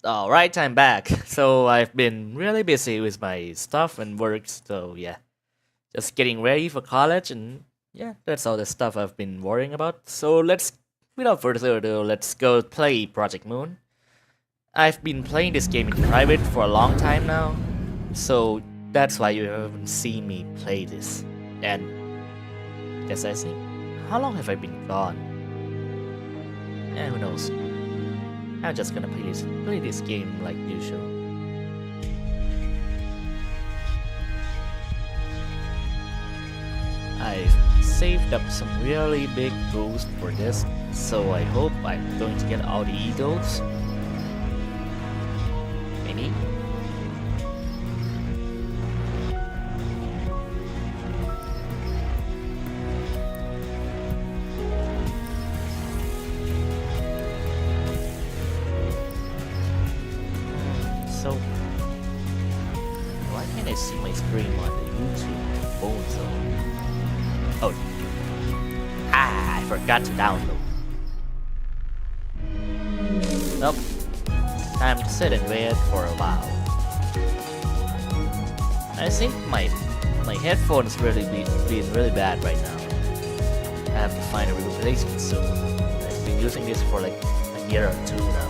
Alright, I'm back. So I've been really busy with my stuff and work, so yeah. Just getting ready for college and yeah, that's all the stuff I've been worrying about. So without further ado, let's go play Project Moon. I've been playing this game in private for a long time now, so that's why you haven't seen me play this. And guess I think, how long have I been gone? Yeah, who knows? I'm just gonna play this game like usual. I've saved up some really big boost for this, so I hope I'm going to get all the eagles. Maybe? So, why can't I see my screen on the YouTube phone zone? Oh, I forgot to download. Nope. Time to sit and wait for a while. I think my headphones being really bad right now. I have to find a replacement soon. I've been using this for like a year or two now.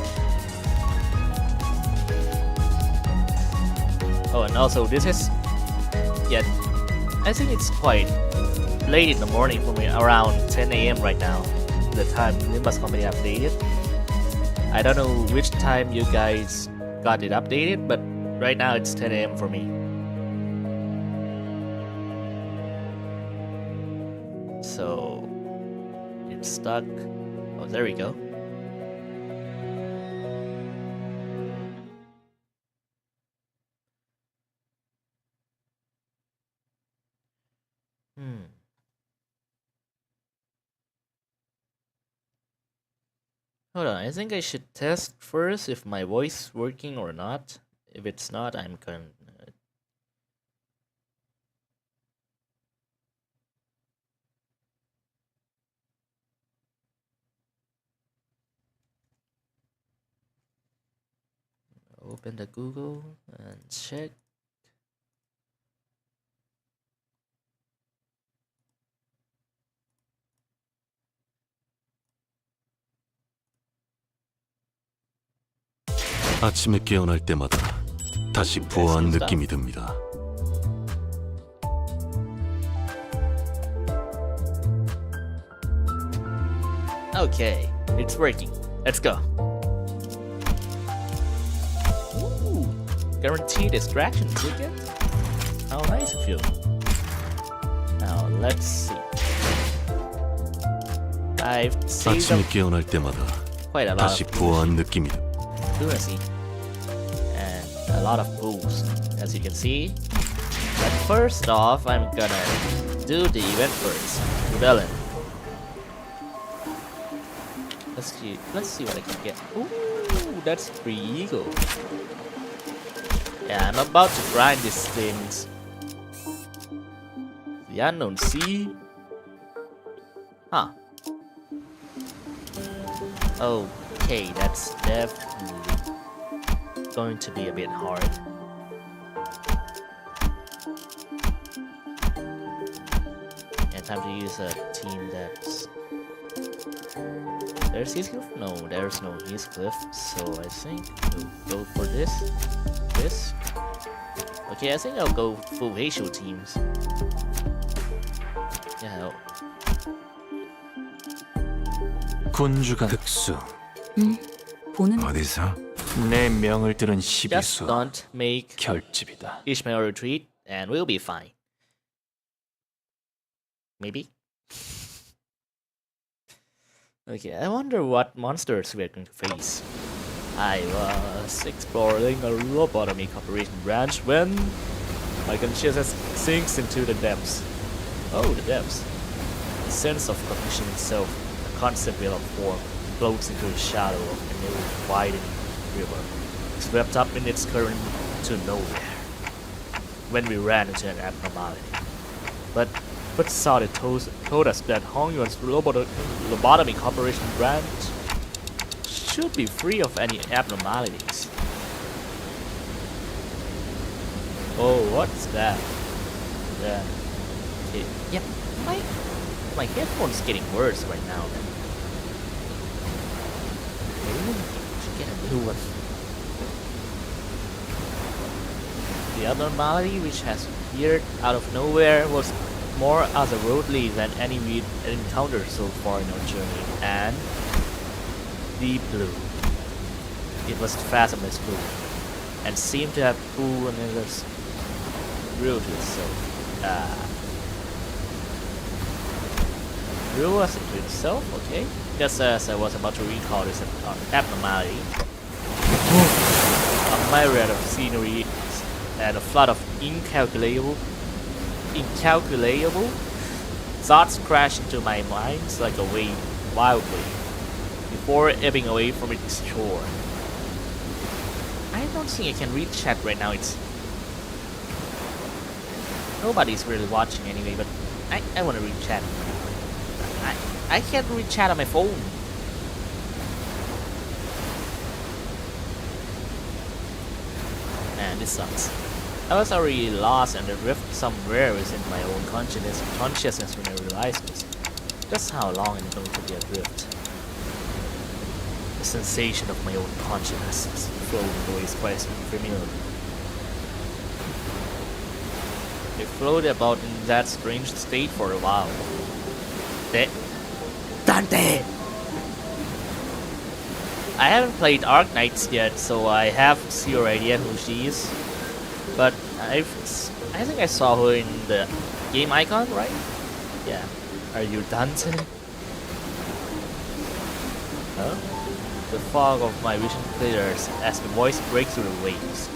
Oh, and also this is, yeah, I think it's quite late in the morning for me, around 10 a.m. right now, the time Limbus Company updated. I don't know which time you guys got it updated, but right now it's 10 a.m. for me. So, it's stuck. Oh, there we go. Hold on, I think I should test first if my voice is working or not. If it's not, I'm gonna... Open the Google and check. 아침에 깨어날 때마다 다시 부어한 느낌이 듭니다. Okay, it's working. Let's go. Ooh, guaranteed distraction ticket? How nice of you. Now, let's see. I've saved 아침에 up 깨어날 때마다 quite a lot 다시 of 부어한 느낌이 듭니다. lunacy and a lot of boost, as you can see. But first off, I'm gonna do the event first. Rebellion. Let's see what I can get. Ooh, that's free eagle. Yeah, I'm about to grind these things. The unknown sea. Huh. Okay, that's definitely going to be a bit hard. And time to use a team that's... There's Heathcliff? No, there's no Heathcliff, so I think we'll go for this. Okay, I think I'll go full Heishu teams. Yeah. 군주가 흑수 보는 어디서? 내 명을 들은 Just 시비수 don't make 결집이다. Ishmael retreat, and we'll be fine. Maybe? Okay, I wonder what monsters we're going to face. I was exploring a lobotomy corporation branch when my consciousness sinks into the depths. Oh, the depths. The sense of cognition itself, the concept wheel of form, floats into the shadow of a new widening river, swept up in its current to nowhere. When we ran into an abnormality. But Saudi told us that Hongyuan's lobotomy corporation branch should be free of any abnormalities. Oh, what's that? Yeah. Okay. Yep. My headphones getting worse right now. Maybe I should get a new one. The abnormality which has appeared out of nowhere was more otherworldly than any we'd encountered so far in our journey, and deep blue. It was fathomless blue, and seemed to have pulled another real to itself. Real was to itself, okay? Just as I was about to recall this abnormality, a myriad of scenery and a flood of incalculable thoughts crashed into my mind like a wave wildly before ebbing away from its shore. I don't think I can read chat right now. It's nobody's really watching anyway, but I want to read chat. I can't read chat on my phone. Man, this sucks. I was already lost and adrift somewhere within my own consciousness when I realized this. Just how long I'm going to be adrift. The sensation of my own consciousness floating away is quite familiar. I floated about in that strange state for a while. Dante! I haven't played Arc Knights yet, so I have zero idea who she is. But I think I saw her in the game icon, right? Yeah. Are you Dante? Huh? The fog of my vision clears as the voice breaks through the waves,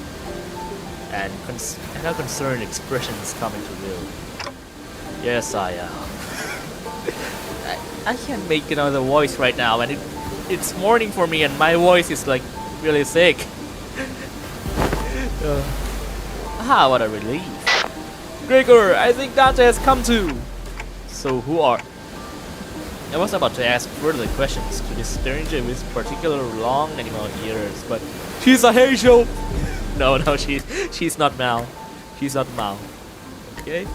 and a concerned expressions come into view. Yes, I am. I can't make another voice right now, and it's morning for me, and my voice is like really sick. What a relief. Gregor, I think Dante has come too. So who are? I was about to ask further questions to this stranger with particular long animal ears, but she's a Hazel. No, she's not Mal. She's not Mal. Okay.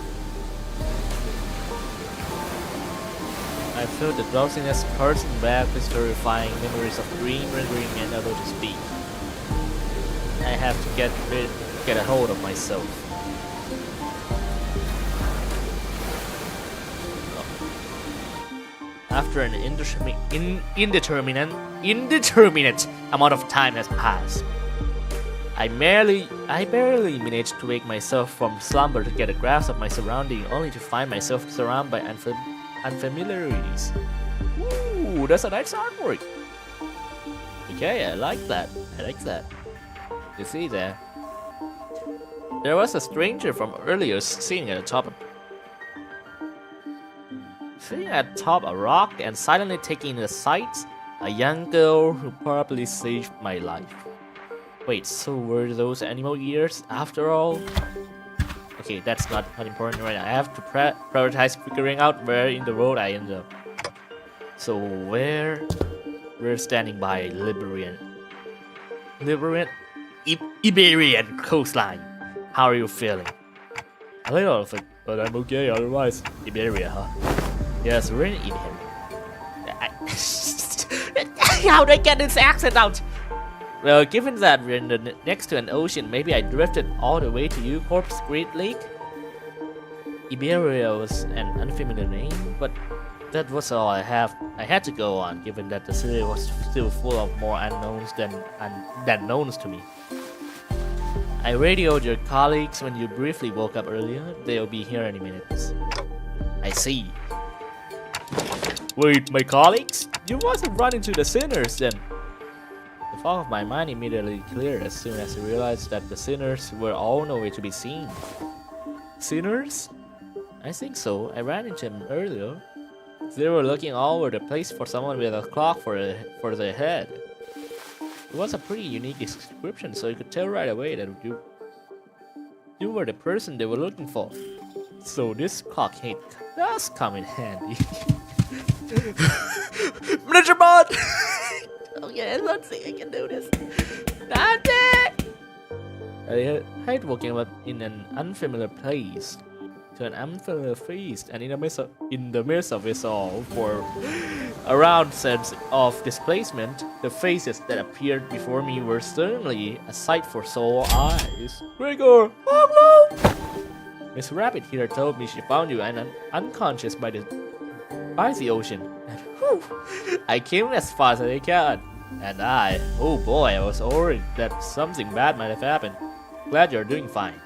I felt the drowsiness coursing back with terrifying memories of dream rendering and able to speak. I have to get a hold of myself. After an indeterminate amount of time has passed, I barely managed to wake myself from slumber to get a grasp of my surrounding, only to find myself surrounded by unfamiliarities. Ooh, that's a nice artwork. Okay, I like that. You see there? There was a stranger from earlier sitting at top a rock and silently taking in the sights. A young girl who probably saved my life. Wait, so were those animal ears after all? Okay, that's not important right now. I have to prioritize figuring out where in the road I end up. So we're standing by Iberian coastline. How are you feeling? A little of it, but I'm okay otherwise. Iberia, huh? Yes, we're in Iberia. How did I get this accent out? Well, given that we're next to an ocean, maybe I drifted all the way to Eucorp's Great Lake. Iberia was an unfamiliar name, but that was all I had to go on, given that the city was still full of more unknowns than knowns to me. I radioed your colleagues when you briefly woke up earlier. They'll be here any minutes. I see. Wait, my colleagues? You must have run into the sinners then. The fog of my mind immediately cleared as soon as I realized that the sinners were all nowhere to be seen. Sinners? I think so. I ran into them earlier. They were looking all over the place for someone with a clock for their head. It was a pretty unique description, so you could tell right away that you were the person they were looking for. So this clock hate does come in handy. Miniature Bot! Oh yeah, let's see, I can do this. Dante! I hate walking about in an unfamiliar place, to an unfamiliar feast, and in the midst of it all, for a round sense of displacement, the faces that appeared before me were certainly a sight for sore eyes. Gregor, oh no! Miss Rabbit here told me she found you unconscious by the ocean. And whew, I came as fast as I can. And oh boy, I was worried that something bad might have happened. Glad you're doing fine.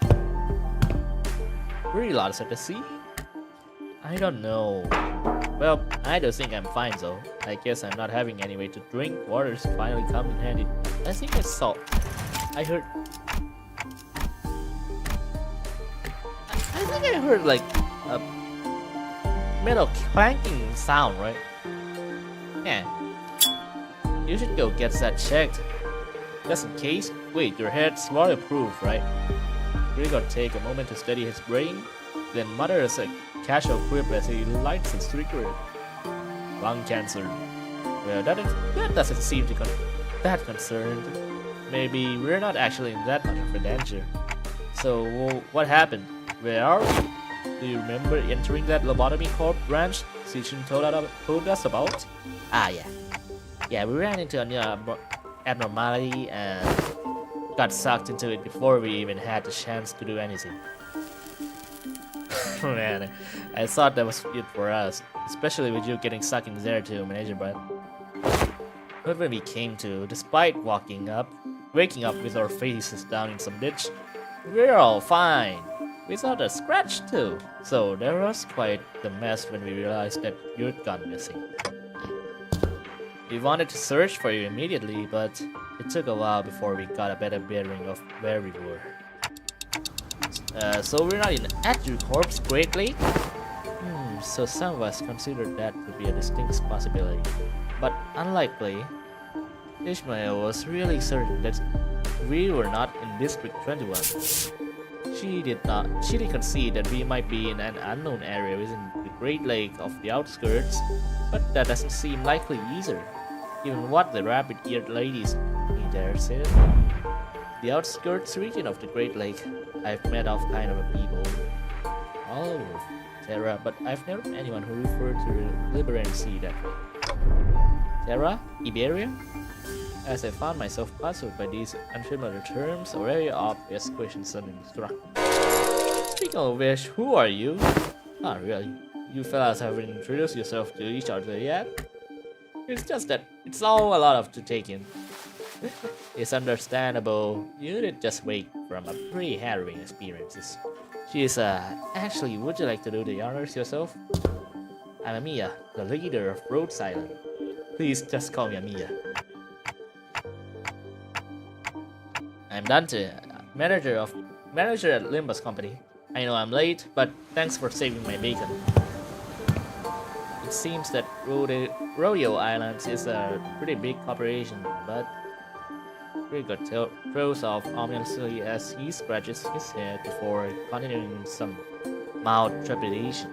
Really lost at the sea? I don't know. Well, I don't think I'm fine though. I guess I'm not having any way to drink. Water's finally come in handy. I think it's salt. I heard. I think I heard like a metal clanking sound, right? Yeah. You should go get that checked. Just in case. Wait, your head's waterproof, right? Gregor take a moment to steady his brain, then mutters a casual quip as he lights his cigarette. Lung cancer. Well, that doesn't seem to that concerned. Maybe we're not actually in that much of a danger. So, what happened? Where are we? Do you remember entering that lobotomy corp branch Sichin told us about? Ah, yeah. Yeah, we ran into a new abnormality and got sucked into it before we even had the chance to do anything. Man, I thought that was it for us, especially with you getting stuck in there too, Manager Brett. But when we came to, despite waking up with our faces down in some ditch, we're all fine, without a scratch too. So there was quite the mess when we realized that you'd gone missing. We wanted to search for you immediately, but it took a while before we got a better bearing of where we were. So we're not in Atru Corp's Great Lake? So some of us considered that to be a distinct possibility. But unlikely, Ishmael was really certain that we were not in District 21. She did concede that we might be in an unknown area within the Great Lake of the outskirts, but that doesn't seem likely either, given what the rabbit-eared ladies in there said. The outskirts region of the Great Lake, I've met all kind of people all over Terra, but I've never met anyone who referred to the Liberian Sea that way. Terra? Iberia? As I found myself puzzled by these unfamiliar terms, a very obvious question suddenly struck me. Speaking of which, who are you? Not really. You fellas haven't introduced yourself to each other yet. It's just that it's all a lot of to take in. It's understandable. You did just wake from a pretty harrowing experiences. Actually, would you like to do the honors yourself? I'm Amiya, the leader of Rhodes Island. Please just call me Amiya. I'm Dante, manager at Limbus Company. I know I'm late, but thanks for saving my bacon. It seems that Rodeo Islands is a pretty big corporation, but Gregor throws off ominously as he scratches his head before continuing some mild trepidation.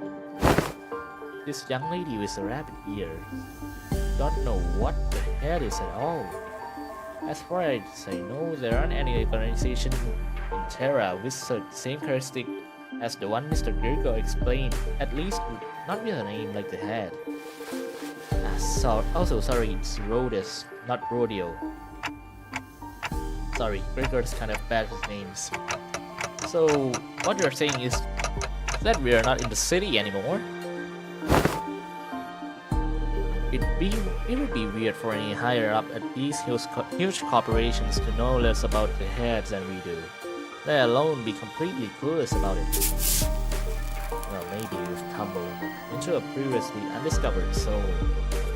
This young lady with the rabbit ears don't know what the head is at all. As far as I know, there aren't any organization in Terra with the same characteristic as the one Mr. Gregor explained, at least not with a name like the head. Also, sorry, it's Rhodes, not Rodeo. Sorry, Gregor's kind of bad with names. So, what you're saying is that we are not in the city anymore? It would be weird for any higher up at these huge corporations to know less about the heads than we do, let alone be completely clueless about it. Well, maybe we've stumbled into a previously undiscovered zone,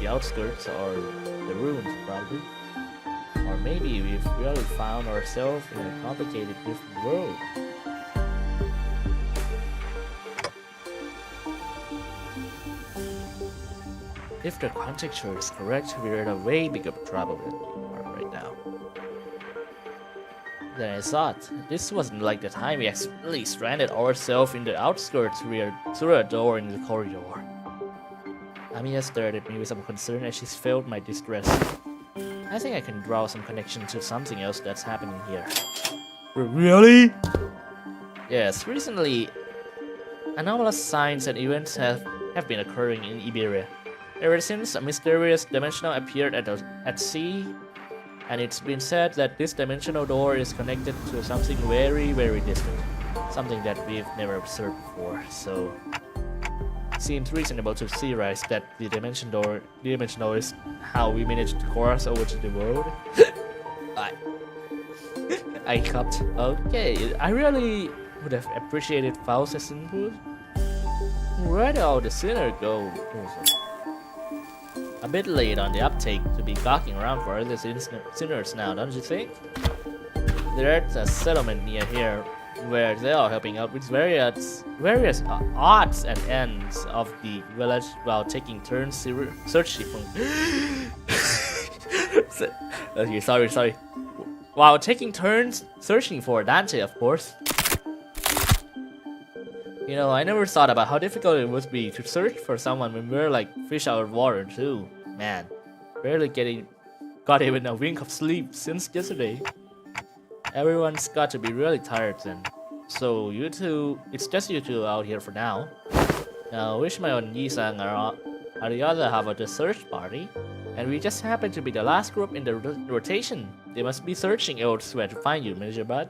the outskirts or the ruins probably. Or maybe we've really found ourselves in a complicated different world. If the conjecture is correct, we're in a way bigger trouble than we are right now. Then I thought, this wasn't like the time we accidentally stranded ourselves in the outskirts through a door in the corridor. Amiya stared at me with some concern as she felt my distress. I think I can draw some connection to something else that's happening here. Really? Yes, recently, anomalous signs and events have been occurring in Iberia. Ever since a mysterious dimensional appeared at sea, and it's been said that this dimensional door is connected to something very, very distant. Something that we've never observed before, so seems reasonable to theorize that the dimensional is how we managed to cross over to the world. I copped. Okay, I really would have appreciated Faust's input. Where did all the sinners go? A bit late on the uptake to be gawking around for other sinners now, don't you think? There's a settlement near here where they are helping out with various odds and ends of the village while taking turns searching for. Okay, sorry. While taking turns searching for Dante, of course. You know, I never thought about how difficult it would be to search for someone when we're like fish out of water too. Man, barely got even a wink of sleep since yesterday. Everyone's got to be really tired then. So you two, it's just you two out here for now. Now Ishmael and Yisang are the other half of the search party, and we just happen to be the last group in the rotation. They must be searching elsewhere to find you, Manager Bud.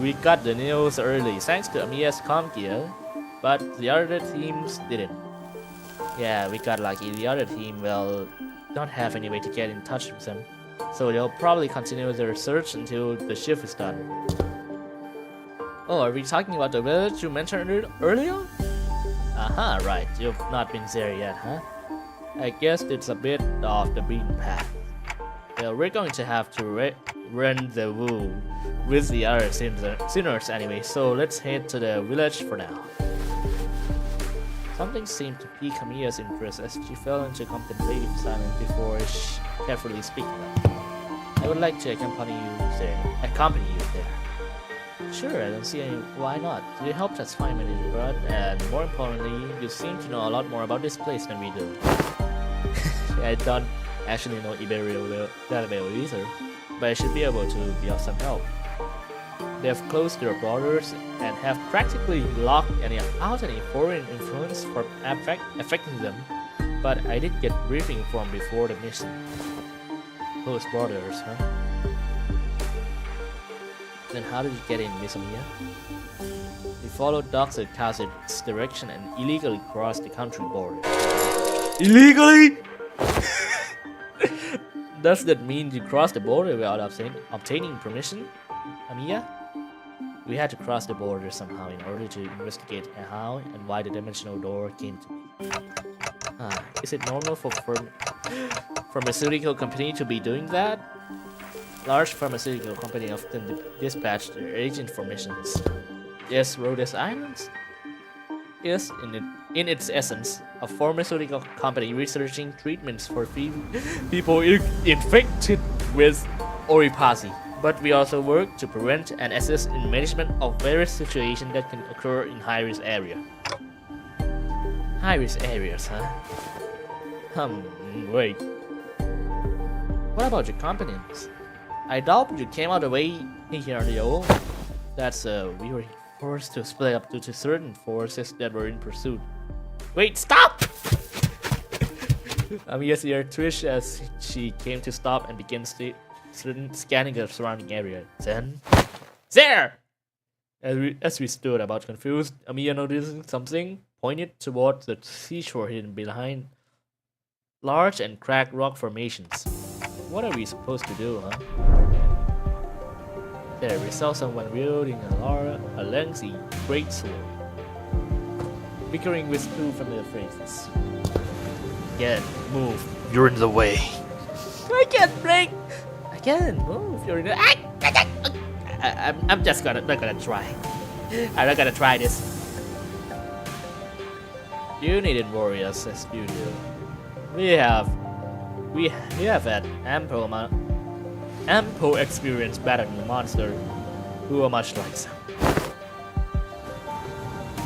We got the news early thanks to Amiya's comm gear, but the other teams didn't. Yeah, we got lucky. The other team, well, don't have any way to get in touch with them, so they'll probably continue their search until the shift is done. Oh, are we talking about the village you mentioned earlier? Aha, right. You've not been there yet, huh? I guess it's a bit off the beaten path. Well, we're going to have to rendezvous with the other sinners anyway, so let's head to the village for now. Something seemed to pique Kamiya's interest as she fell into contemplative silence before carefully speaking up. I would like to accompany you there. Sure, I don't see any why not. You helped us find Manager Bud, and more importantly, you seem to know a lot more about this place than we do. I don't actually know Iberia that well either, but I should be able to be of some help. They have closed their borders and have practically locked out any foreign influence from affecting them, but I did get briefing from before the mission. Closed borders, huh? Then how did you get in, Miss Amiya? We followed Dr. Kazit's direction and illegally crossed the country border. Illegally? Does that mean you crossed the border without obtaining permission, Amiya? We had to cross the border somehow in order to investigate how and why the dimensional door came to be. Is it normal for pharmaceutical company to be doing that? Large pharmaceutical company often dispatch their agent for missions. Yes, Rhodes Islands is, in its essence, a pharmaceutical company researching treatments for people infected with Oripasi. But we also work to prevent and assist in management of various situations that can occur in high-risk areas. High-risk areas, huh? Wait. What about your companions? I doubt you came all the way here on your own. That's we were forced to split up due to certain forces that were in pursuit. Wait, stop! Amiya's ear twitched as she came to stop and began scanning the surrounding area. Then, there! As we stood about confused, Amiya noticing something, pointed toward the seashore hidden behind large and cracked rock formations. What are we supposed to do, huh? There we saw someone wielding a lengthy greatsword, bickering with two familiar phrases. Again, move. You're in the way. I can't break. Again, move. You're in the. I'm just not gonna try. I'm not gonna try this. You needn't worry us as you do. We have had ample experience battling the monster who are much like some.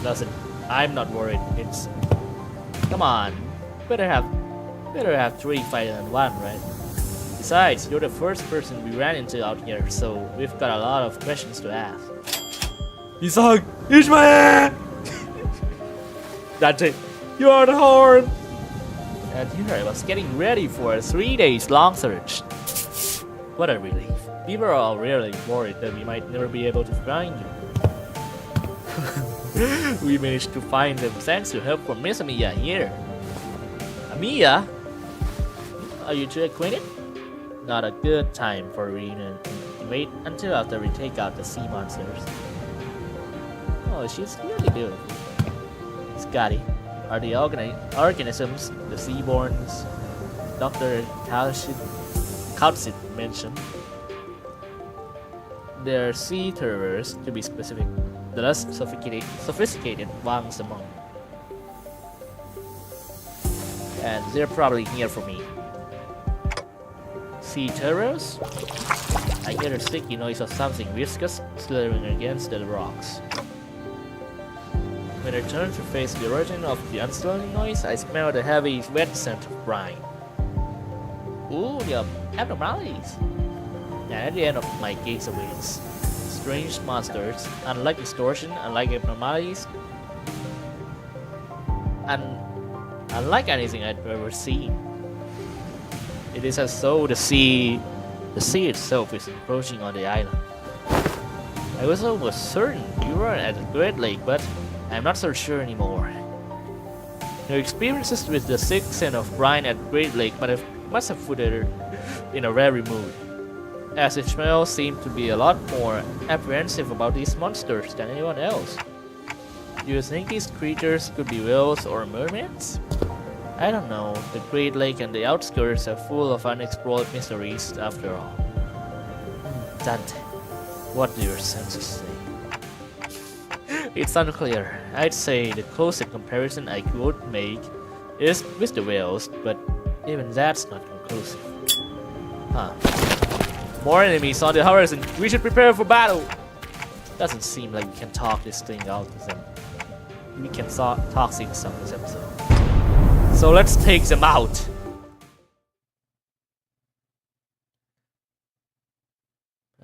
Listen, I'm not worried. It's come on. Better have 3 fighters than 1, right? Besides, you're the first person we ran into out here, so we've got a lot of questions to ask. Isaac, Ishmael! That's it. You are the horn! And here I was getting ready for a 3 days long search. What a relief. We were all really worried that we might never be able to find you. We managed to find them thanks to help from Miss Amiya here. Amiya? Are you two acquainted? Not a good time for a reunion. Wait until after we take out the sea monsters. Oh, she's really beautiful. Scotty, are the organisms, the seaborns, Dr. Kalsit mentioned? They're sea terrors, to be specific, the less sophisticated ones among. And they're probably here for me. Sea terrors? I hear a sticky noise of something viscous slithering against the rocks. When I turn to face the origin of the unsettling noise, I smell the heavy, wet scent of brine. Ooh, the abnormalities! And at the end of my gaze awaits strange monsters, unlike distortion, unlike abnormalities, and unlike anything I'd ever seen. It is as though the sea itself is encroaching on the island. I was almost certain you were at the Great Lake, but I'm not so sure anymore. Your experiences with the sick scent of brine at Great Lake must have put her in a wary mood, as Ishmael seemed to be a lot more apprehensive about these monsters than anyone else. Do you think these creatures could be whales or mermaids? I don't know, the Great Lake and the outskirts are full of unexplored mysteries after all. Dante, what do your senses say? It's unclear. I'd say the closest comparison I could make is with the whales, but even that's not conclusive. Huh. More enemies on the horizon. We should prepare for battle. Doesn't seem like we can talk this thing out with them. We can talk things out with them, so let's take them out.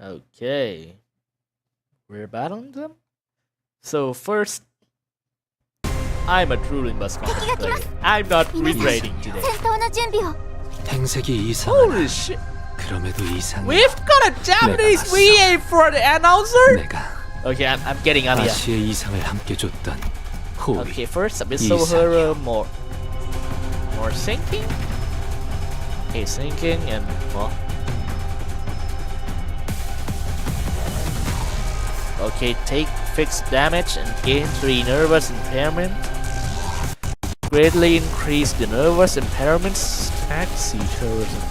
Okay. We're battling them? So first, I'm a true Limbus Company player. I'm not retrading today. 戦闘の準備を 행색이 이상하나. Holy shit! 그럼에도 이상해. We've got a Japanese VA for the announcer? 내가 Okay, I'm getting out of here. 다시의 이상을 함께 줬던 호위. Okay, first Abyssal Horror, more sinking? Okay, sinking and well. Okay, take fixed damage and gain 3 nervous impairment. Greatly increase the nervous impairment stack. Sea terrorism.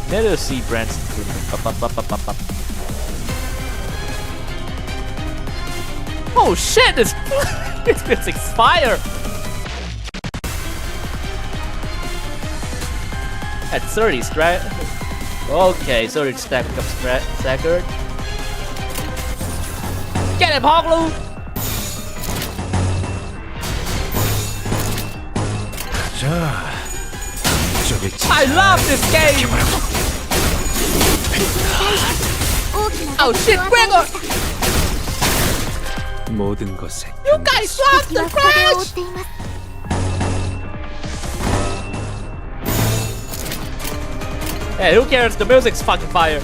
Nether sea branch improvement. Oh shit! This this expire. At 30 strat. Okay, so it's stack becomes staggered. Get him, Hoglu! I love this game! Oh shit, Gregor! 모든 것에 You guys love the 敵はそれを追っ crash! ています Hey, who cares? The music's fucking fire.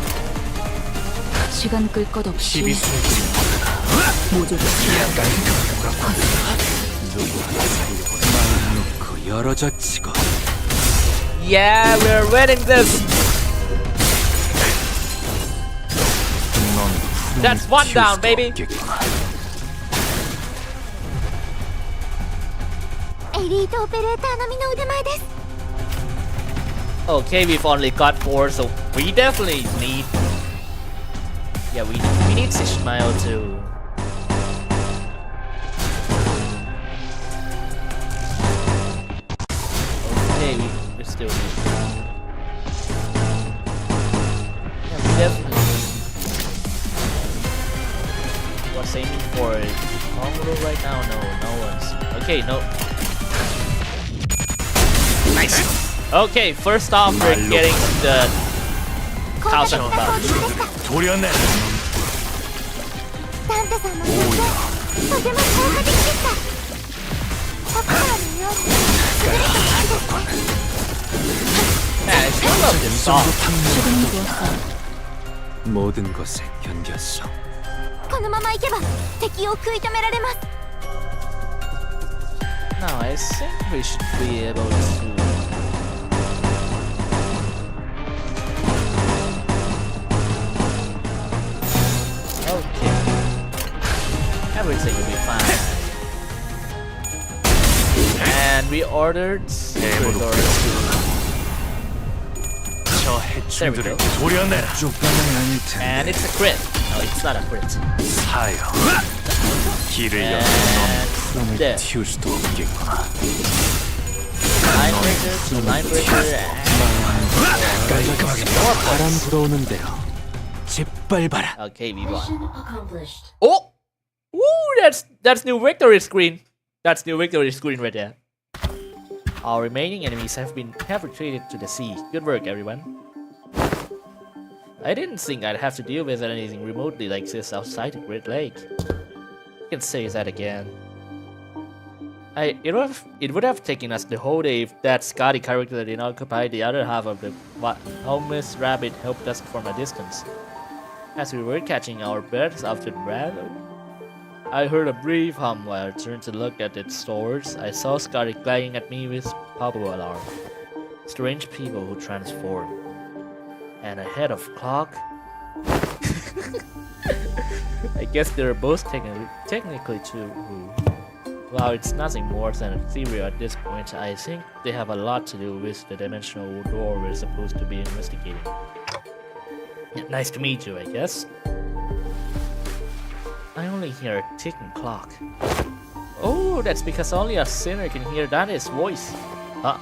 시간 끌 것 없이 모조리 그 열어젖히고 Yeah, we're winning this. That's one down, baby. エリートオペレーター並みの腕前です Okay, we've only got 4, so we definitely need. Yeah, we need Ishmael to. Okay, we still need. Yeah, we definitely. What's aiming for it? Congo right now? No one's. Okay, no. Nice. Okay, first off, we're getting the How's it about? 取り合んねダンテさんの術とても効果的でした奥からのように優れた武器です Man, it's full of this song. 지금이 되었어. 모든 것에 견뎠어 このままいけば敵を食い止められます Now I think we should be able to. Okay. Everything will be fine. And we ordered corridors 저 There we 해충들을 go. 도려내라 and it's a crit. No, it's not a crit. 사여 길을 열어 And 넌 there. 튀울 수도 없겠구나 Line breaker to line breaker and 바람 불어오는 대로 짓밟아라 okay, we won. Oh, woo! That's new victory screen. That's new victory screen right there. Our remaining enemies have retreated to the sea. Good work, everyone. I didn't think I'd have to deal with anything remotely like this outside the Great Lake. I can say that again. It would have taken us the whole day if that Scotty character didn't occupy the other half of the homeless rabbit helped us from a distance. As we were catching our breaths after the battle, I heard a brief hum while I turned to look at its stores. I saw Scotty glaring at me with palpable alarm. Strange people who transform. And a head of clock? I guess they're both technically true. While it's nothing more than a theory at this point, I think they have a lot to do with the dimensional door we're supposed to be investigating. Nice to meet you, I guess. I only hear a ticking clock. Oh, that's because only a sinner can hear Dante's voice. Huh?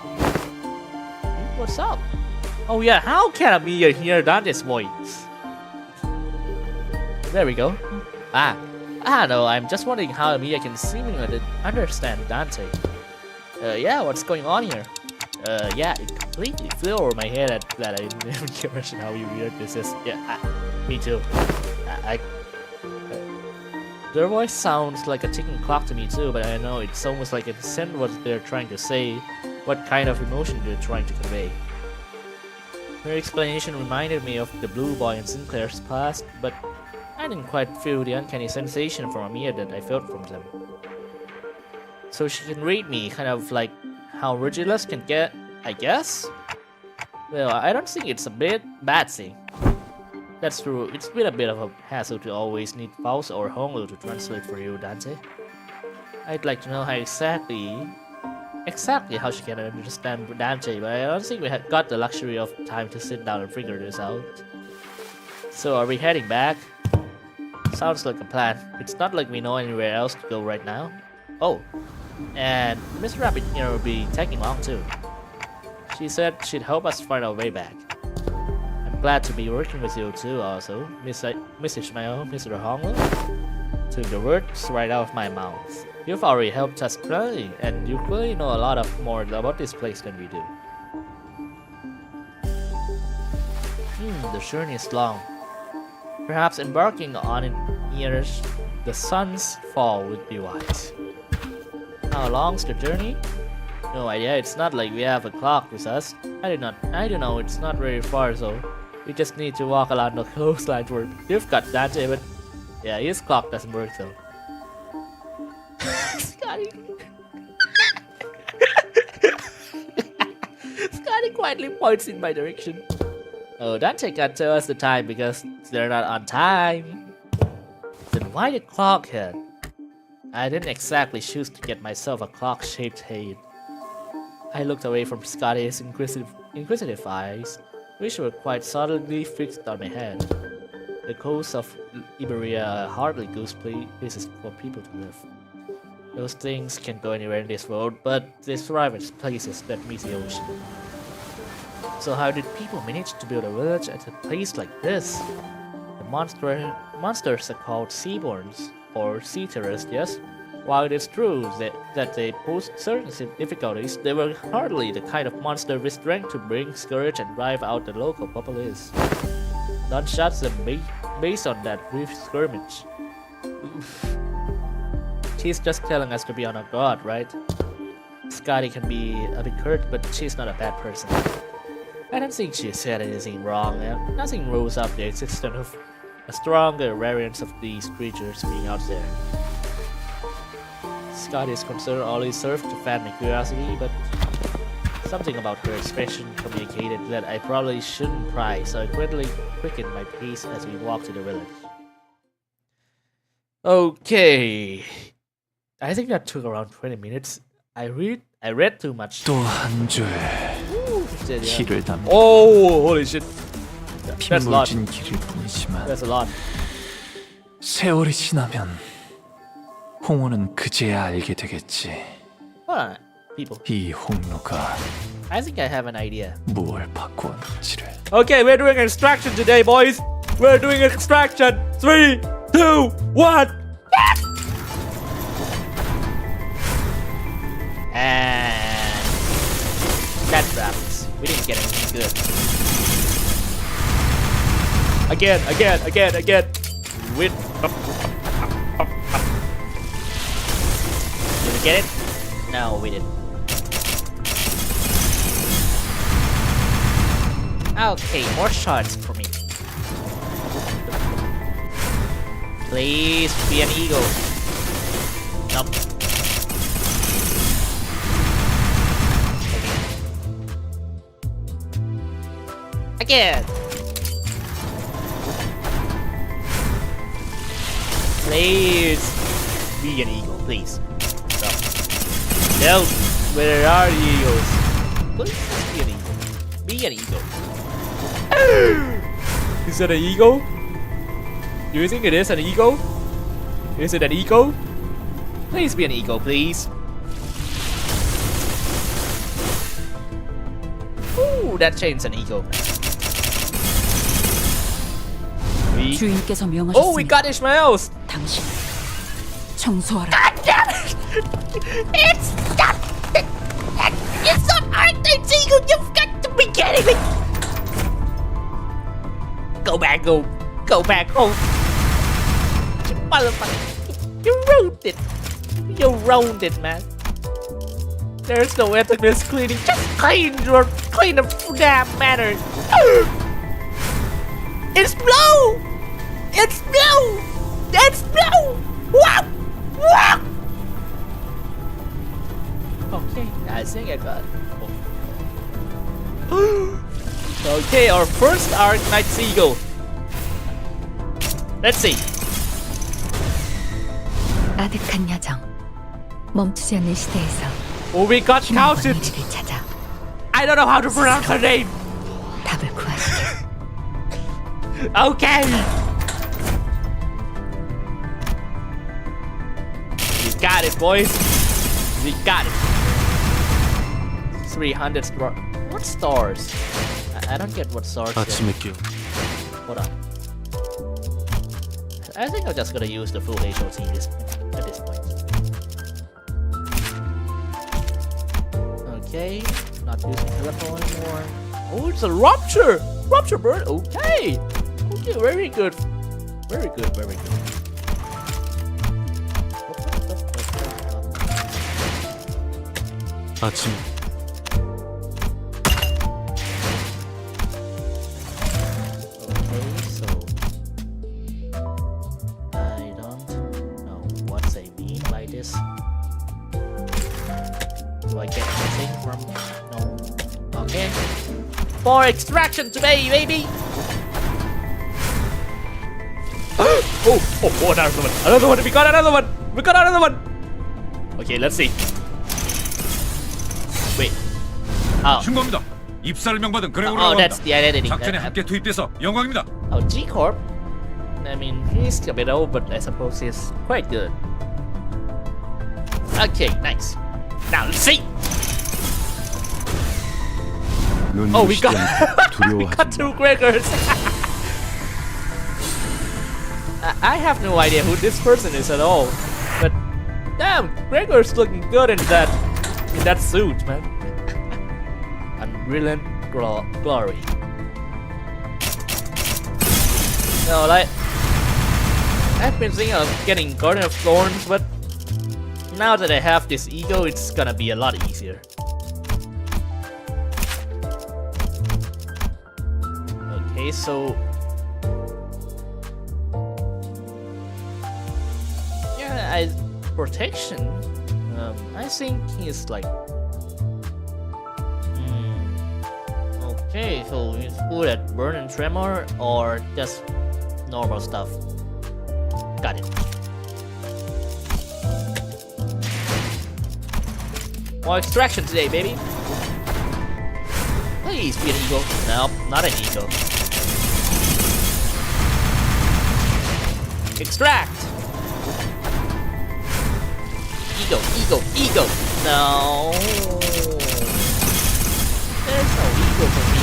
What's up? Oh yeah, how can Amiya hear Dante's voice? There we go. No, I'm just wondering how Amiya can seemingly understand Dante. Yeah, what's going on here? Yeah, it completely flew over my head that I didn't even question how weird this is. Yeah, me too. Their voice sounds like a ticking clock to me too, but I know it's almost like it sent what they're trying to say, what kind of emotion they're trying to convey. Her explanation reminded me of the Blue Boy in Sinclair's past, but I didn't quite feel the uncanny sensation from Amiya that I felt from them. So she can read me, kind of like how Regulus can get, I guess? Well, I don't think it's a bad thing. That's true, it's been a bit of a hassle to always need Faust or Hongo to translate for you, Dante. I'd like to know how exactly how she can understand Dante, but I don't think we have got the luxury of time to sit down and figure this out. So are we heading back? Sounds like a plan. It's not like we know anywhere else to go right now. Oh, and Miss Rabbit here will be tagging along too. She said she'd help us find our way back. I'm glad to be working with you too also, Miss Ishmael, Mr. Hongo. Took the words right out of my mouth. You've already helped us plenty, and you clearly know a lot more about this place than we do. The journey is long. Perhaps embarking on it near the sun's fall would be wise. How long's the journey? No idea, it's not like we have a clock with us. I don't know, it's not very far so. We just need to walk along the coastline for it. You've got Dante, but yeah, his clock doesn't work though. Scotty. Scotty quietly points in my direction. Oh, Dante can't tell us the time because they're not on time. Then why the clock head? I didn't exactly choose to get myself a clock-shaped head. I looked away from Scotty's inquisitive eyes, which were quite solidly fixed on my head. The coast of Iberia are hardly good places for people to live. Those things can go anywhere in this world, but they thrive at places that meet the ocean. So how did people manage to build a village at a place like this? The monsters are called seaborns, or sea terrestrials. While it is true that they posed certain difficulties, they were hardly the kind of monster with strength to bring scourge and drive out the local populace. Gunshots and based on that brief skirmish. Oof. She's just telling us to be on our guard, right? Scotty can be a bit hurt, but she's not a bad person. I don't think she said anything wrong, and nothing rules out the existence of a stronger variant of these creatures being out there. Scotty's concern only served to fan my curiosity, but something about her expression communicated that I probably shouldn't pry, so I quickly quickened my pace as we walked to the village. Okay, I think that took around 20 minutes. I read too much. 또 한 줄 Ooh, shit, yeah. 길을 담는 Oh, holy shit. That's a lot. 핏물진 길일 뿐이지만 That's a lot. 세월이 지나면 홍호는 그제야 알게 되겠지. Hold on, people. 이 홍로가 I think I have an idea. 무엇을 바꾸었는지를. Okay, we're doing extraction today, boys. We're doing extraction. 3, 2, 1. And that drops. We didn't get anything good. Again. Did we get it? No, we didn't. Okay, more shards for me. Please be an eagle. Nope. Again. Please be an eagle, please. No, where are the eagles? Please be an eagle. Be an eagle. Is it an eagle? Do you think it is an eagle? Is it an eagle? Please be an eagle, please. Ooh, that chain's an eagle. 주인께서 Oh, we 명하셨습니다. got Ishmael's! 당신 청소하라. God damn it! It's not. It's not Arthur's eagle. You've got to be kidding me. Go back home. Go back home. You motherfucker. You ruined it. You ruined it, man. There's no ethicness cleaning. Just clean the damn matter. It's blue. It's blue. It's blue. Wow. Wow. Okay, I think I got it. Okay, our first Arknight Seagull. Let's see. 아득한 야정. 멈추지 않는 시대에서 Oh, we got 희망과 counted. 의지를 찾아 I don't know how to pronounce her name. 답을 구하시길. Okay. We got it, boys. We got it. 300 stars. What stars? I don't get what stars. 아침에 깨워 Hold on. I think I'm just gonna use the full HOT at this point. Okay, not using telephone anymore. Oh, it's a rupture! Rupture bird! Okay! Okay, very good. Very good, very good. 아침에 Okay, so I don't know what they mean by this. Do I get anything from? No. Okay. For extraction today, baby. Oh, another one. Another one. We got another one. We got another one. Okay, let's see. Wait. Oh, 신고입니다. 입사를 명받은 oh, 그레고라고 that's 합니다. the identity. 작전에 함께 투입돼서 영광입니다. Oh, G Corp. I mean, he's a bit old, but I suppose he's quite good. Okay, nice. Now let's see. Oh, we got we got two Gregors. I have no idea who this person is at all, but damn, Gregor's looking good in that suit, man. Unbrilliant glory. No, like I've been thinking of getting Garden of Thorns, but now that I have this ego, it's gonna be a lot easier. Okay, so yeah, protection. I think he's like. Okay, so he's good at burn and tremor or just normal stuff. Got it. More extraction today, baby. Please be an eagle. Nope, not an eagle. Extract. Ego, ego, ego. No. There's no ego for me.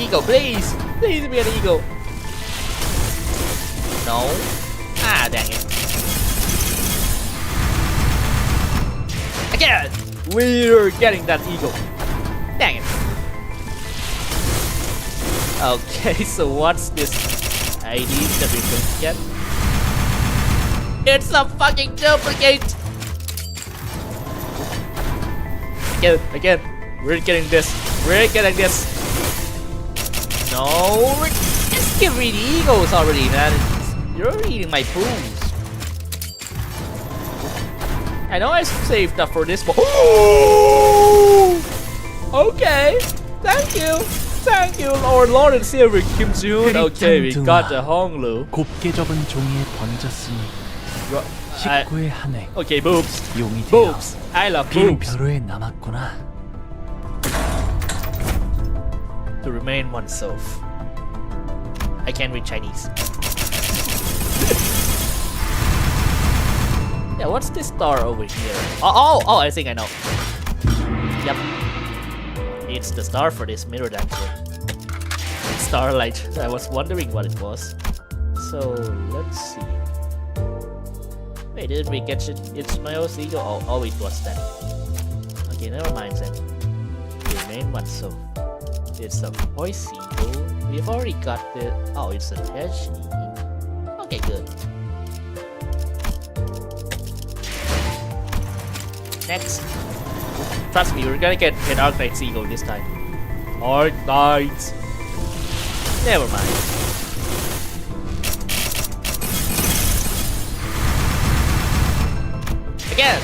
Ego, please. Please be an ego. No. Ah, dang it. Again! We're getting that ego. Dang it. Okay, so what's this ID that we can get? It's a fucking duplicate! Again, we're getting this. We're getting this. No, just give me the egos already, man. You're eating my poos. I know I saved up for this, but okay. Thank you, Lord and Silver Kim Jun. Okay, we got the Honglu. 곱게 접은 종이에 번졌으니 식구의 한획 Okay, boobs. 용이 되어 Boobs. I love 빈 boobs. 벼루에 남았구나. To remain oneself. I can't read Chinese. Yeah, what's this star over here? Oh, I think I know. Yep. It's the star for this mirror dancer. Starlight. I was wondering what it was. So, let's see. Wait, didn't we get it? It's my old ego. Oh, it was that. Okay, never mind then. Remain oneself. It's a voice ego. We've already got the. Oh, it's a Teshi. Okay, good. Next. Trust me, we're gonna get an Arknight's ego this time. Arknight. Never mind. Again.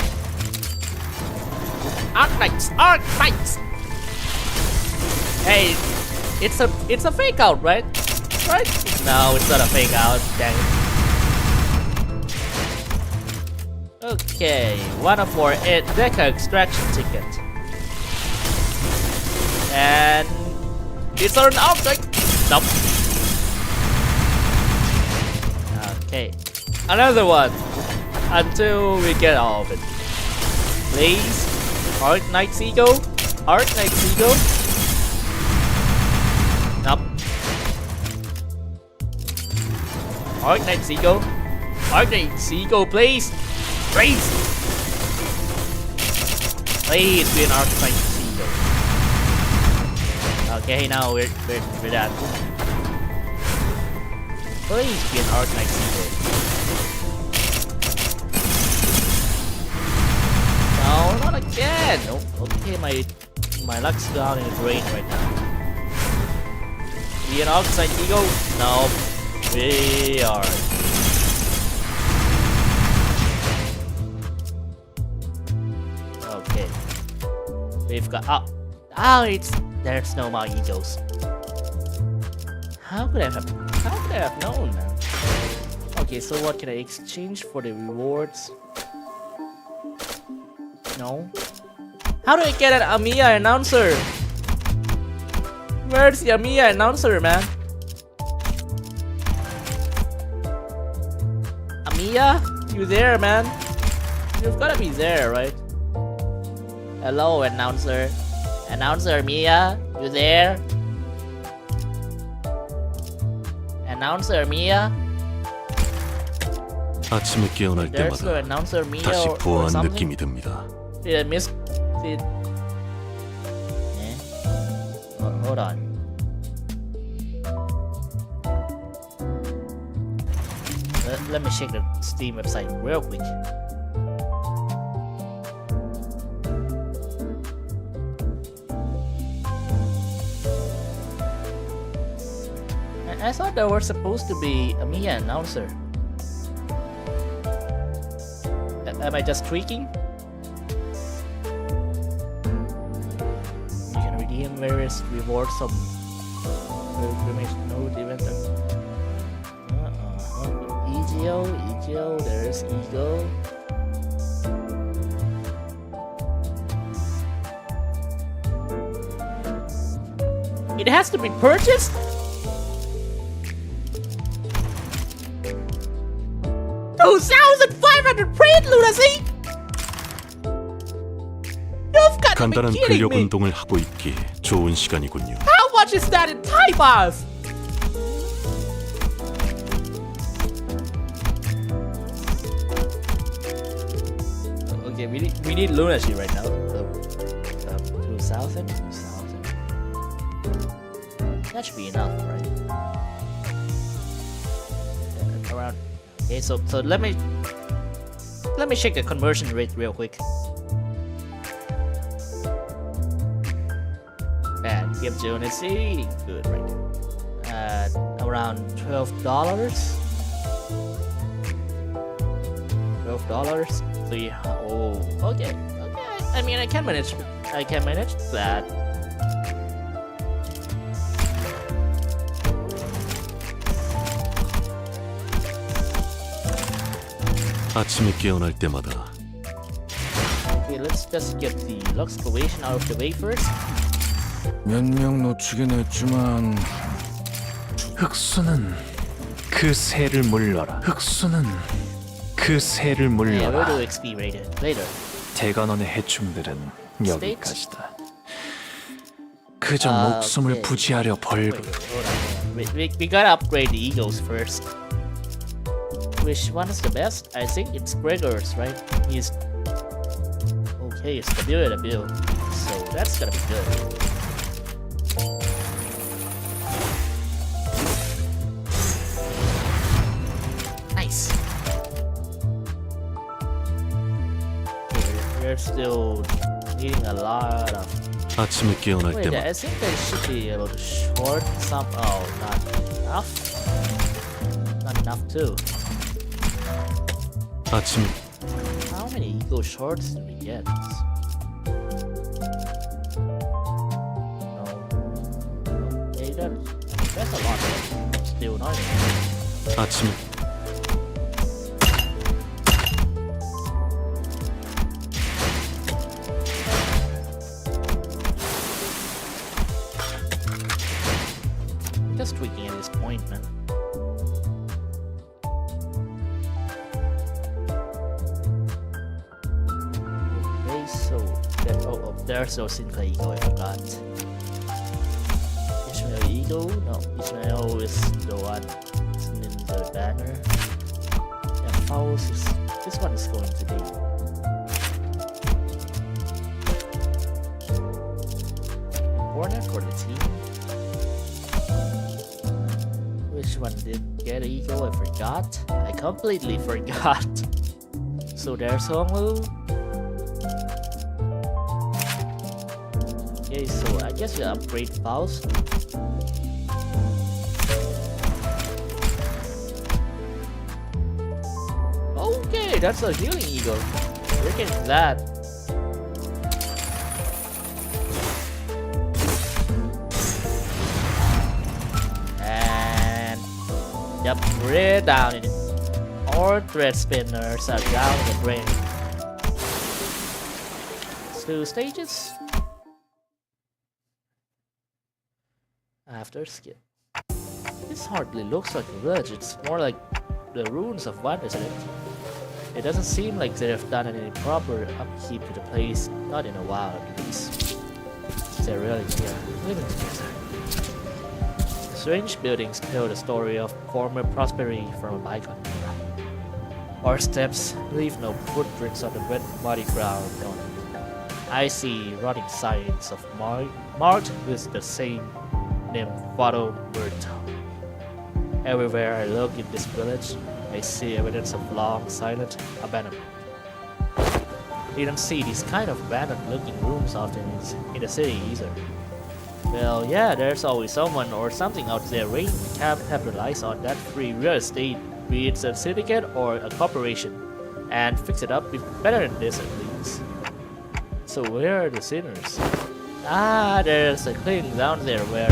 Arknights. Hey, it's a fake out, right? Right? No, it's not a fake out. Dang it. Okay, 1 of 4 Deca extraction ticket. And it's an object. Nope. Okay, another one until we get all of it. Please, Arknight's ego. Arknight's ego. Nope. Arknight's ego. Arknight's ego, please. Please be an Arknight's ego. Okay, now we're done. Please be an Arknight's ego. No, not again. No, okay, my luck's down in the drain right now. Be an Arknight's ego? No, we are. Okay, we've got there's no more egos. How could I have known, man? Okay, so what can I exchange for the rewards? No. How do I get an Amiya announcer? Where's the Amiya announcer, man? Amiya, you there, man? You've gotta be there, right? Hello, announcer. Announcer Mia, you there? Announcer Mia? 아침에 깨어날 There's no 때마다 announcer Mia 다시 or 부어한 something? 느낌이 듭니다. Did I miss? Hold on. let me check the Steam website real quick. I thought there was supposed to be a Mia announcer. Am I just tweaking? You can redeem various rewards from pilgrimage node event. Egeo, there's Ego. It has to be purchased? 2,500 print, lunacy! You've got to be 간단한 kidding 근력 me! 운동을 하고 있기에 좋은 시간이군요. How much is that in Thai baht? Okay, we need lunacy right now. So, 2,000. That should be enough, right? Yeah, around. Okay, so let me check the conversion rate real quick. And give lunacy, good, right? Around $12. $12. So yeah, oh, okay. I mean, I can manage that. 아침에 깨어날 때마다 Okay, let's just get the Lux excavation out of the way first. 몇 명 놓치긴 했지만 흑수는 그 새를 물러라. 흑수는 그 새를 Yeah, we'll 물러라. do XP later. 대관원의 해충들은 여기까지다. 그저 아, 목숨을 오케이. 부지하려 Wait, 벌브. hold on. We gotta upgrade the egos first. Which one is the best? I think it's Gregor's, right? He's okay. It's the build, so that's gonna be good. Nice. Okay, we're still needing a lot of. 아침에 깨어날 Wait, 때마다 I think they should be able to short some. Oh, not enough. Not enough too. 아침 How many ego shorts do we get? No. Okay, that's a lot. Still not enough. 아침 Just tweaking at this point, man. Okay, so there's no single ego. I forgot. Ishmael ego? No, Ishmael is the one in the banner. Yeah, Faust is this one is going to be. Corner for the team. Which one did get ego? I forgot. I completely forgot. So there's Honglu. Okay, so I guess we upgrade Faust. Okay, that's a healing ego. Look at that. And yep, we're down in it. All thread spinners are down in the drain. 2 stages. After skip. This hardly looks like a village, it's more like the ruins of one, isn't it? It doesn't seem like they have done any proper upkeep to the place, not in a while at least. They're really here, living together. Strange buildings tell the story of former prosperity from a bygone era. Our steps leave no footprints on the wet, muddy ground. I see rotting signs of marked with the same name, Fado Berto. Everywhere I look in this village, I see evidence of long, silent abandonment. You don't see these kind of abandoned-looking rooms often in the city either. Well, yeah, there's always someone or something out there waiting to capitalize on that free real estate, be it a syndicate or a corporation, and fix it up better than this at least. So where are the sinners? Ah, there's a clinic down there where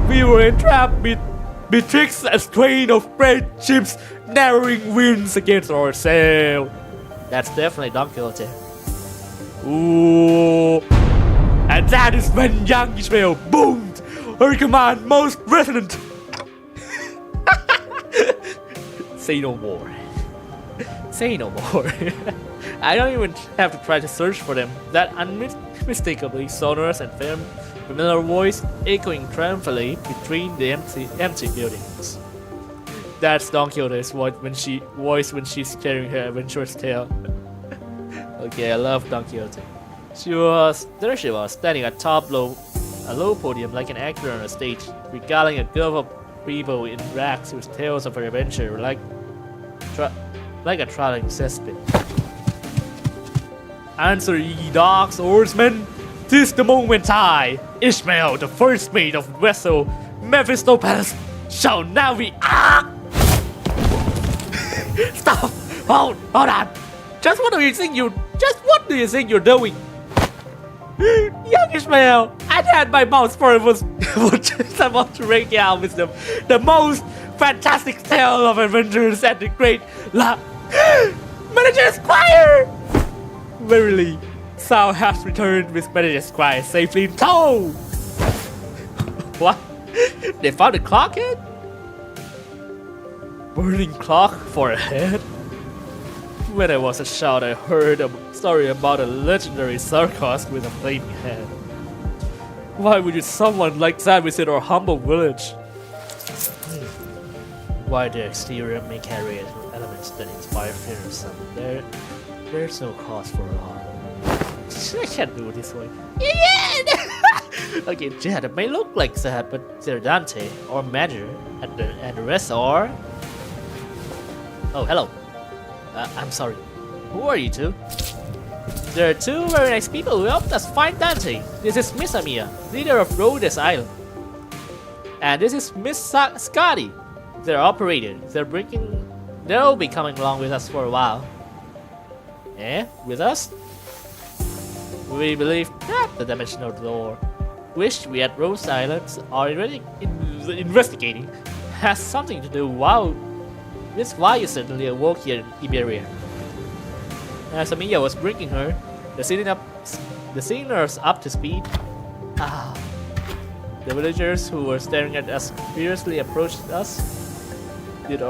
we were entrapped betwixt a strain of friendships, narrowing winds against ourselves. That's definitely Don Quixote. Ooh. And that is when young Ishmael boomed her command most resonant. Say no more. Say no more. I don't even have to try to search for them. That unmistakably sonorous and familiar voice echoing triumphantly between the empty buildings. That's Don Quixote's voice when she's carrying her adventurous tale. Okay, I love Don Quixote. She was standing atop a low podium like an actor on a stage, regaling a group of people in rags with tales of her adventure like a traveling cesspit. Answer ye dogs, oarsmen! 'Tis the moment I, Ishmael, the first mate of the vessel Mephistopheles, shall now be. Stop! Hold on! Just what do you think you're doing? Young Ishmael, I had my mouth for it was just about to break out with the most fantastic tale of adventures at the great Manager Squire! Verily, thou hast returned with Manager Squire safely in tow! What? They found a clock head? Burning clock for a head? When I was a child, I heard a story about a legendary circus with a flaming head. Why would you someone like that visit our humble village? Why the exterior may carry elements that inspire fear of some. There's no cause for alarm. I can't do it this way. Okay, yeah, it may look like that, but they're Dante or Major, and the rest are. Oh, hello. I'm sorry. Who are you two? There are two very nice people who helped us find Dante. This is Miss Amia, leader of Rhodes Island. And this is Miss Scotty, their operator. They'll be coming along with us for a while. Eh? With us? We believe that the dimensional door, which we at Rhodes Island are already investigating, has something to do with why you suddenly awoke here in Iberia. As Amiya was bringing the signers up to speed. The villagers who were staring at us fiercely approached us. Did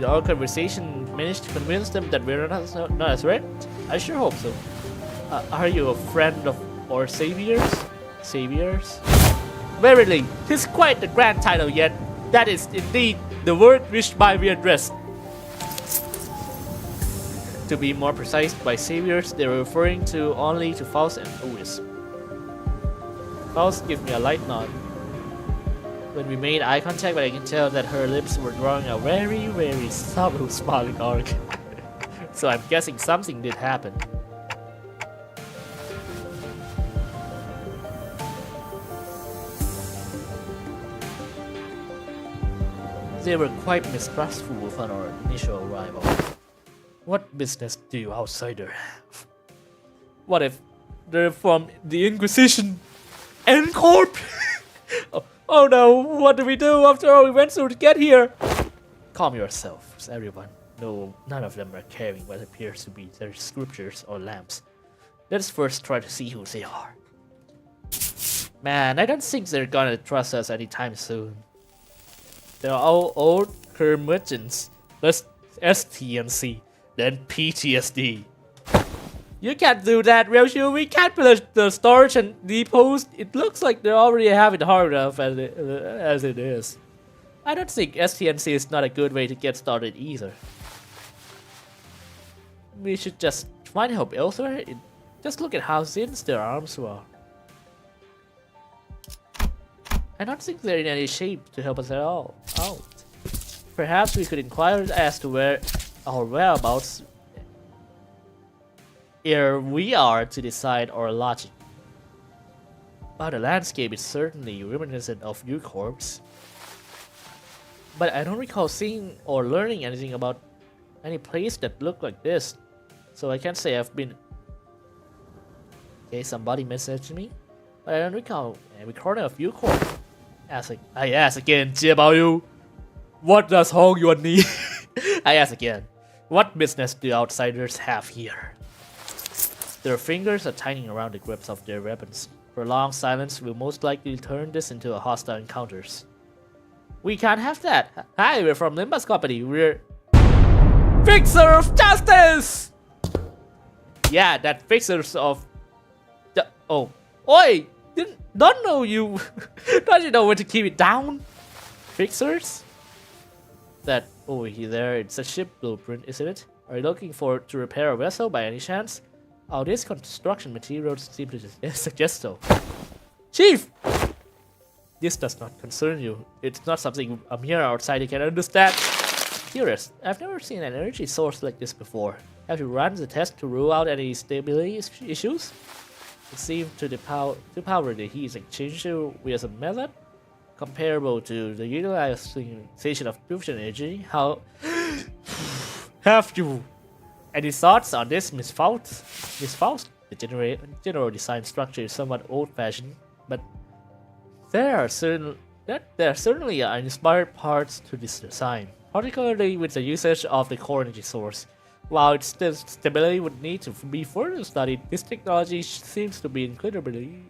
our conversation manage to convince them that we're not a threat? I sure hope so. Are you a friend of our saviors? Saviors? Verily, 'tis quite the grand title, yet that is indeed the word which by we address. To be more precise, by saviors, they were referring only to Faust and Otis. Faust gave me a light nod. When we made eye contact, but I can tell that her lips were drawing a very, very subtle smiling arc. So I'm guessing something did happen. They were quite mistrustful upon our initial arrival. What business do you outsider have? What if they're from the Inquisition? N-Corp? Oh no, what do we do after all we went through to get here? Calm yourselves, everyone. No, none of them are carrying what appears to be their scriptures or lamps. Let's first try to see who they are. Man, I don't think they're gonna trust us anytime soon. They're all old curmudgeons. Let's STNC, then PTSD. You can't do that, Roshu. We can't put the storage and depots. It looks like they already have it hard enough as it is. I don't think STNC is not a good way to get started either. We should just find help elsewhere. Just look at how thin their arms were. I don't think they're in any shape to help us at all out. Perhaps we could inquire as to where our whereabouts ere we are to decide our logic. While the landscape is certainly reminiscent of your corpse, but I don't recall seeing or learning anything about any place that looked like this, so I can't say I've been. Okay, somebody messaged me, but I don't recall recording of your corpse. I ask again, Jiabaoyu, what does Hong Yuan need? I ask again, what business do outsiders have here? Their fingers are tightening around the grips of their weapons. Prolonged silence will most likely turn this into a hostile encounters. We can't have that. Hi, we're from Limbus Company. We're Fixer of Justice! Yeah, that Fixers of... Oh. Oi! Don't know you... Don't you know where to keep it down? Fixers? That over there, it's a ship blueprint, isn't it? Are you looking to repair a vessel by any chance? Oh, these construction materials seem to suggest so. Chief! This does not concern you. It's not something a mere outsider can understand. Curious, I've never seen an energy source like this before. Have you run the test to rule out any stability issues? It seems to power the heat exchanger with a method comparable to the utilization of fusion energy. How have you any thoughts on this, Miss Faust? Miss Faust, the general design structure is somewhat old-fashioned, but there are certainly inspired parts to this design, particularly with the usage of the core energy source. While its stability would need to be further studied, this technology seems to be incredibly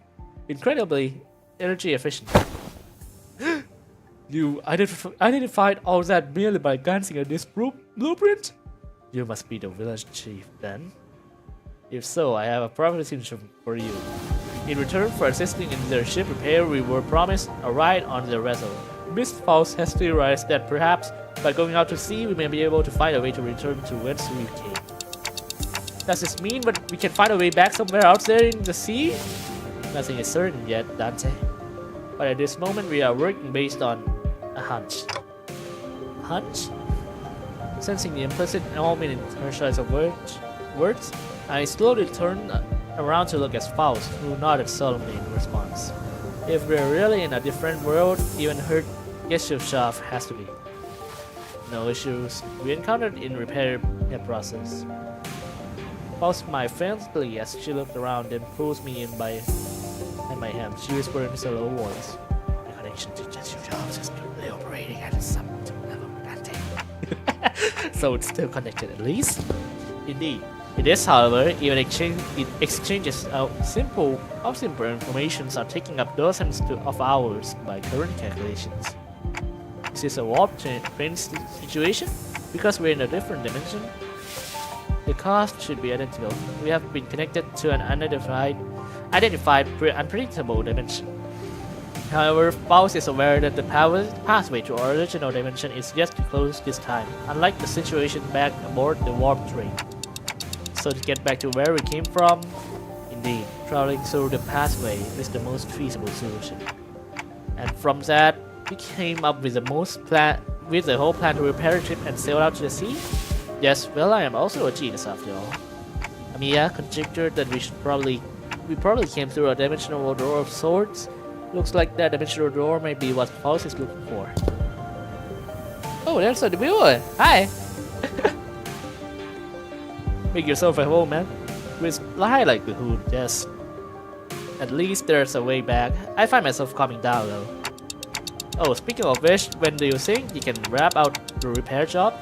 energy efficient. You identified all that merely by glancing at this blueprint? You must be the village chief, then. If so, I have a proposition for you. In return for assisting in their ship repair, we were promised a ride on their vessel. Miss Faust has theorized that perhaps by going out to sea, we may be able to find a way to return to whence we came. Does this mean that we can find a way back somewhere out there in the sea? Nothing is certain yet, Dante. But at this moment, we are working based on a hunch. Hunch? Sensing the implicit element in her choice of words, I slowly turned around to look at Faust, who nodded solemnly in response. If we're really in a different world, even her Gesellschaft has to be. No issues we encountered in repair process. Faust smiled faintly as she looked around and pulls me in by my hand. She whispered in a low voice, "The connection to Gesellschaft is currently operating at some level, Dante." So it's still connected at least? Indeed. It is, however, even exchanges of simple information are taking up dozens of hours by current calculations. Is this a warp train situation? Because we're in a different dimension? The cost should be identical. We have been connected to an unidentified, unpredictable dimension. However, Faust is aware that the pathway to our original dimension is yet to close this time, unlike the situation back aboard the warp train. So to get back to where we came from, indeed, traveling through the pathway is the most feasible solution. And from that, we came up with the whole plan to repair the ship and sail out to the sea? Yes, well, I am also a genius after all. Amiya conjectured that we probably came through a dimensional door of sorts. Looks like that dimensional door may be what Faust is looking for. Oh, there's a viewer! Hi! Make yourself at home, man. With high likelihood, yes. At least there's a way back. I find myself coming down though. Oh, speaking of which, when do you think you can wrap out the repair job?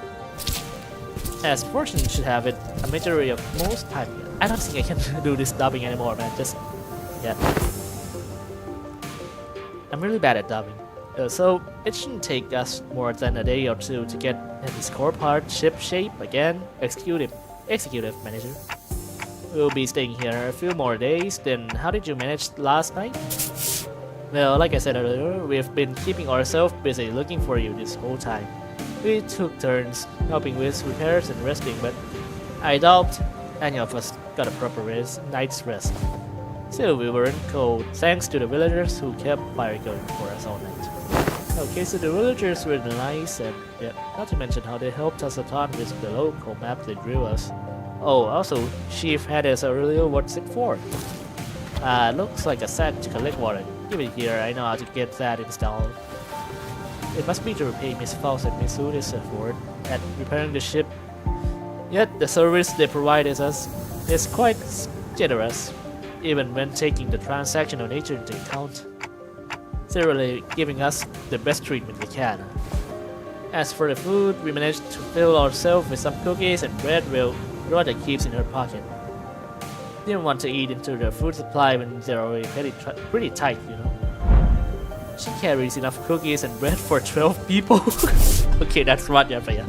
As fortune should have it, a majority of most time. I don't think I can do this dubbing anymore, man. Yeah. I'm really bad at dubbing. So it shouldn't take us more than a day or two to get this core part ship shape again. Executive manager. We'll be staying here a few more days. Then how did you manage last night? Well, like I said earlier, we've been keeping ourselves busy looking for you this whole time. We took turns helping with repairs and resting, but I doubt any of us got a proper night's rest. Still, we weren't cold thanks to the villagers who kept fire going for us all night. Okay, so the villagers were nice, and yeah, not to mention how they helped us a ton with the local map they drew us. Oh, also, Chief had us earlier, what's it for? Looks like a sack to collect water. Give it here, I know how to get that installed. It must be to repay Miss Faust and Miss Udi's effort at repairing the ship. Yet, the service they provided us is quite generous, even when taking the transactional nature into account. They're really giving us the best treatment we can. As for the food, we managed to fill ourselves with some cookies and bread Rhoda keeps in her pocket. Didn't want to eat into their food supply when they're already pretty tight, you know. She carries enough cookies and bread for 12 people. Okay, that's what yeah, but yeah.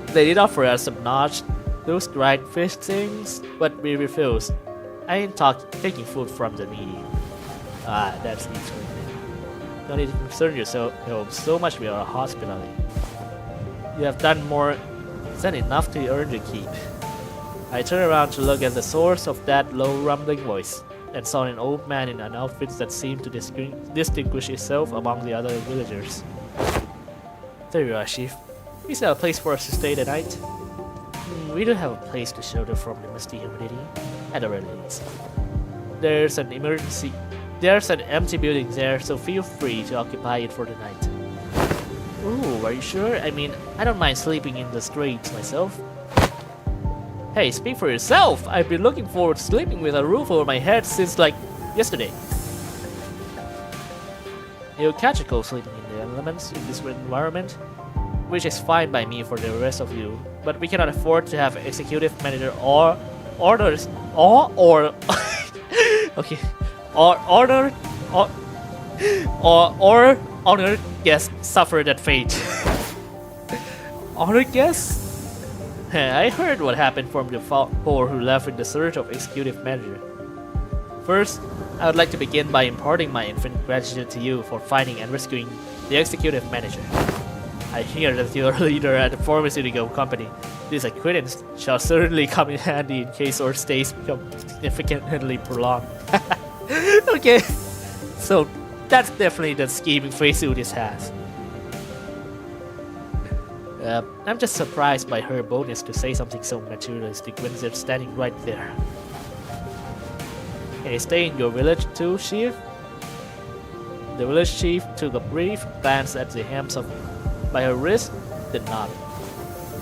They did offer us some notch, those dried fish things, but we refused. I ain't taking food from the needy. That's easy. Don't need to concern yourself so much with our hospitality. You have done more than enough to earn your keep. I turned around to look at the source of that low rumbling voice, and saw an old man in an outfit that seemed to distinguish itself among the other villagers. There you are, Chief. Is there a place for us to stay tonight? We don't have a place to shelter from the misty humidity, at the very least. There's an empty building there, so feel free to occupy it for the night. Ooh, are you sure? I mean, I don't mind sleeping in the streets myself. Hey, speak for yourself! I've been looking forward to sleeping with a roof over my head since, like, yesterday. You'll catch a cold sleeping in the elements in this environment, which is fine by me for the rest of you, but we cannot afford to have executive manager or orders or okay, or honored guests suffer that fate. Honored guests? I heard what happened from the four who left in the search of executive manager. First, I would like to begin by imparting my infinite gratitude to you for finding and rescuing the executive manager. I hear that you're a leader at the pharmaceutical company. This acquaintance shall certainly come in handy in case our stays become significantly prolonged. Okay, so that's definitely the scheming face Udis has. I'm just surprised by her boldness to say something so materialistic when they're standing right there. Can you stay in your village too, Chief? The village chief took a brief glance at the hems by her wrist, then nodded.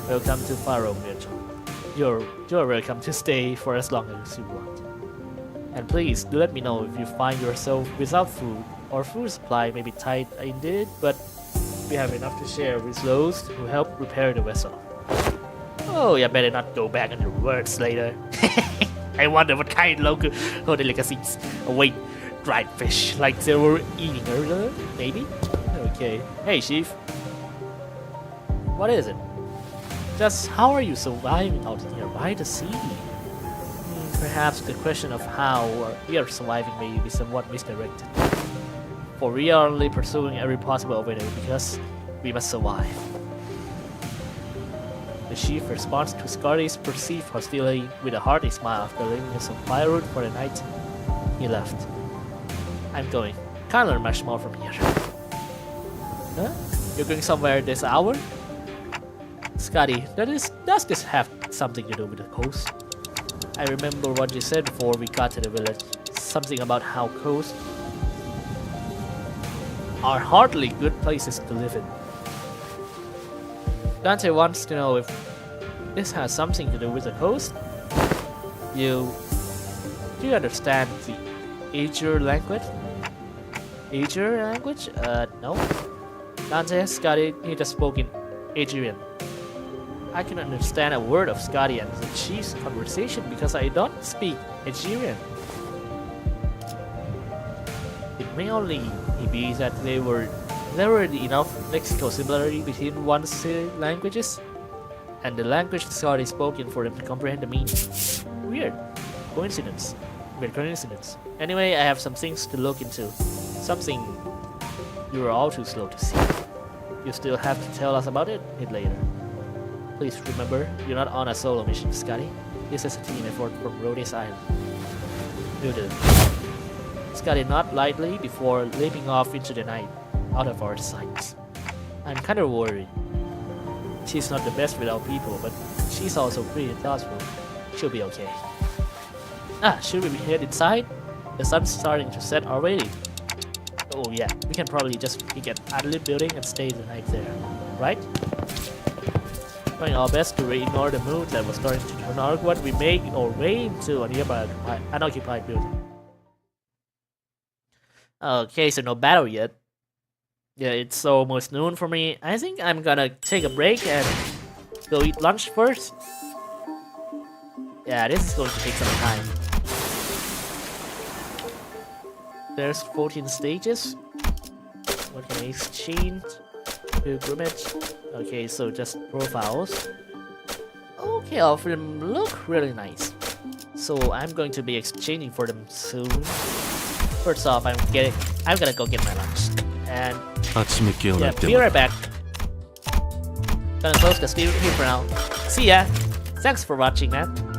Welcome to Faro, Mirjo. You're welcome to stay for as long as you want. And please do let me know if you find yourself without food or food supply may be tight indeed, but we have enough to share with those who help repair the vessel. Oh, you better not go back on your words later. I wonder what kind of local delicacies await dried fish like they were eating earlier, maybe? Okay. Hey, Chief. What is it? Just how are you surviving out here by the sea? Perhaps the question of how we are surviving may be somewhat misdirected. For we are only pursuing every possible avenue because we must survive. The chief responds to Scotty's perceived hostility with a hearty smile after leaving us some firewood for the night. He left. I'm going. Can't learn much more from here. Huh? You're going somewhere this hour? Scotty, does this have something to do with the coast? I remember what you said before we got to the village. Something about how coasts are hardly good places to live in. Dante wants to know if this has something to do with the coast. Do you understand the Aegir language? Aegir language? No. Dante, Scotty, he just spoke in Aegirian. I can understand a word of Scotty and the chief's conversation because I don't speak Aegirian. It may only be that there were enough lexical similarity between one's languages and the language Scotty spoken for them to comprehend the meaning. Weird coincidence. Anyway, I have some things to look into. Something you are all too slow to see. You still have to tell us about it later. Please remember, you're not on a solo mission, Scotty. This is a team effort from Rhodes Island. Will do. Scut it not lightly before leaping off into the night, out of our sight. I'm kinda worried. She's not the best without people, but she's also pretty thoughtful. She'll be okay. Should we head inside? The sun's starting to set already. Oh yeah, we can probably just pick an Adlib building and stay the night there, right? Trying our best to ignore the mood that was starting to turn awkward, we make our way into a nearby unoccupied building. Okay, so no battle yet. Yeah, it's almost noon for me. I think I'm gonna take a break and go eat lunch first. Yeah, this is going to take some time. There's 14 stages. What can I exchange? Pilgrimage. Okay, so just profiles. Okay, all of them look really nice. So I'm going to be exchanging for them soon. First off, I'm gonna go get my lunch. And 아침에 깨어날 yeah, be right 때마다 back. Gonna close the stream here for now. See ya. Thanks for watching, man.